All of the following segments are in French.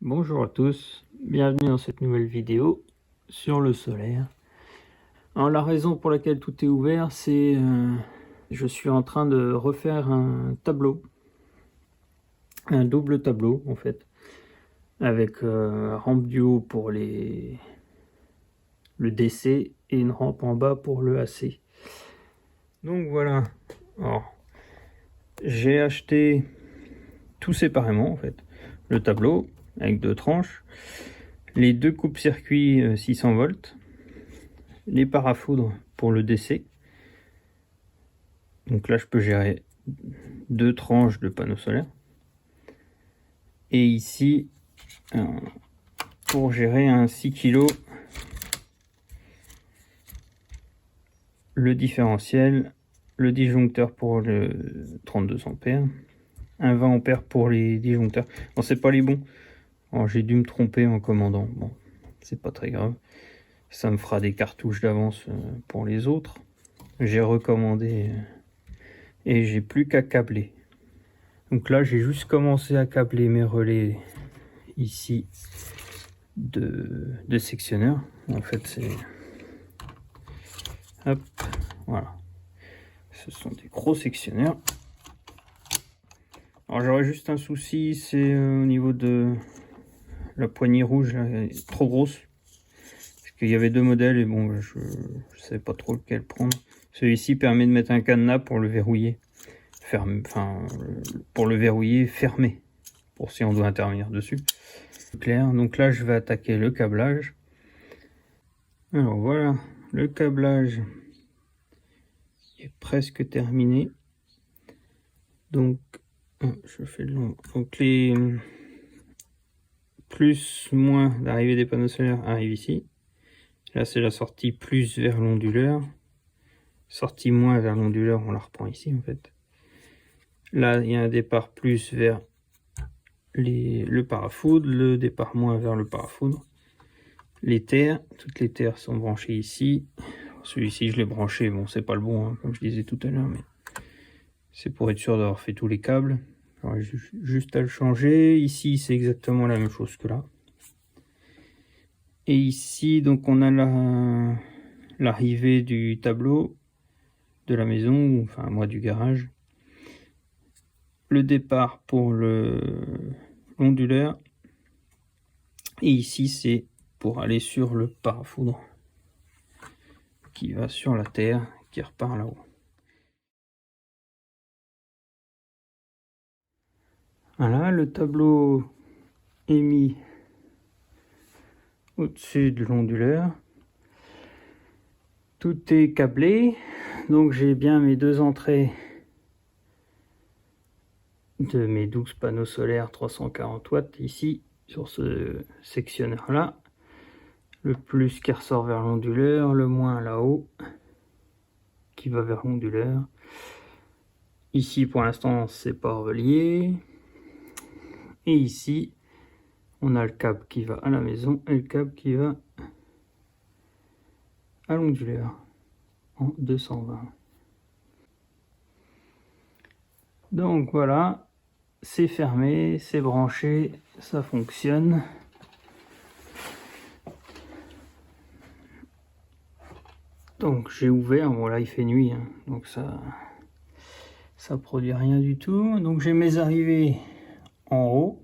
Bonjour à tous, bienvenue dans cette nouvelle vidéo sur le solaire. Alors la raison pour laquelle tout est ouvert, c'est je suis en train de refaire un tableau, un double tableau en fait, avec rampe du haut pour le DC et une rampe en bas pour le AC. Donc voilà, alors j'ai acheté tout séparément en fait, le tableau avec deux tranches, les deux coupes-circuits 600 volts, les parafoudres pour le DC. Donc là je peux gérer deux tranches de panneaux solaires, et ici pour gérer un 6 kg, le différentiel, le disjoncteur pour le 32 ampères, un 20 ampères pour les disjoncteurs. Bon, c'est pas les bons, alors j'ai dû me tromper en commandant, bon c'est pas très grave, ça me fera des cartouches d'avance pour les autres. J'ai recommandé et j'ai plus qu'à câbler. Donc là j'ai juste commencé à câbler mes relais ici de sectionneur. En fait c'est, hop, voilà, ce sont des gros sectionneurs. Alors j'aurais juste un souci, c'est au niveau de la poignée rouge là, elle est trop grosse, parce qu'il y avait deux modèles et bon je savais pas trop lequel prendre. Celui-ci permet de mettre un cadenas pour le verrouiller fermé, enfin pour le verrouiller fermé, pour si on doit intervenir dessus. Clair. Donc là je vais attaquer le câblage. Alors voilà, le câblage est presque terminé. Donc je fais le long. Donc les plus moins l'arrivée des panneaux solaires arrive ici. Là c'est la sortie plus vers l'onduleur. Sortie moins vers l'onduleur, on la reprend ici en fait. Là il y a un départ plus vers le parafoudre, le départ moins vers le parafoudre. Les terres, toutes les terres sont branchées ici. Celui-ci je l'ai branché, bon c'est pas le bon hein, comme je disais tout à l'heure, mais c'est pour être sûr d'avoir fait tous les câbles. Alors, juste à le changer. Ici c'est exactement la même chose que là. Et ici donc on a l'arrivée du tableau de la maison, enfin moi du garage. Le départ pour l'onduleur. Et ici c'est pour aller sur le parafoudre qui va sur la terre, qui repart là-haut. Voilà, le tableau est mis au-dessus de l'onduleur. Tout est câblé, donc j'ai bien mes deux entrées de mes 12 panneaux solaires 340 watts ici sur ce sectionneur là. Le plus qui ressort vers l'onduleur, le moins là-haut qui va vers l'onduleur. Ici pour l'instant c'est pas relié. Et ici on a le câble qui va à la maison et le câble qui va à l'onduleur en 220. Donc voilà, c'est fermé, c'est branché, ça fonctionne. Donc j'ai ouvert, bon là il fait nuit, hein, donc ça produit rien du tout. Donc j'ai mes arrivées en haut,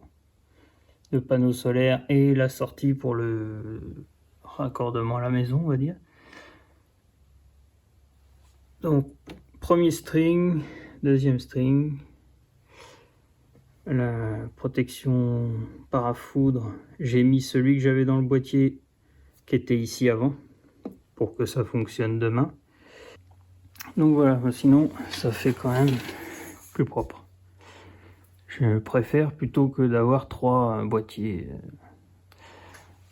le panneau solaire et la sortie pour le raccordement à la maison, on va dire. Donc premier string, deuxième string, la protection parafoudre, j'ai mis celui que j'avais dans le boîtier qui était ici avant pour que ça fonctionne demain. Donc voilà, sinon ça fait quand même plus propre. Je préfère plutôt que d'avoir trois boîtiers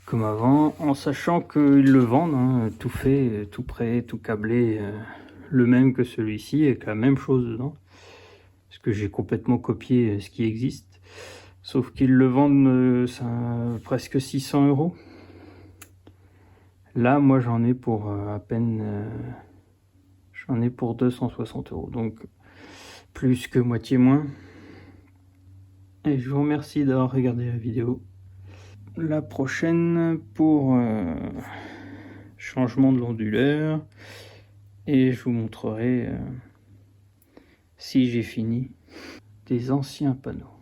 comme avant, en sachant qu'ils le vendent, hein, tout fait, tout prêt, tout câblé, le même que celui-ci, avec la même chose dedans. Parce que j'ai complètement copié ce qui existe. Sauf qu'ils le vendent presque 600 €. Là, moi, j'en ai pour à peine... j'en ai pour 260 €. Donc, plus que moitié moins. Et je vous remercie d'avoir regardé la vidéo. la prochaine pour changement de l'onduleur. Et je vous montrerai si j'ai fini des anciens panneaux.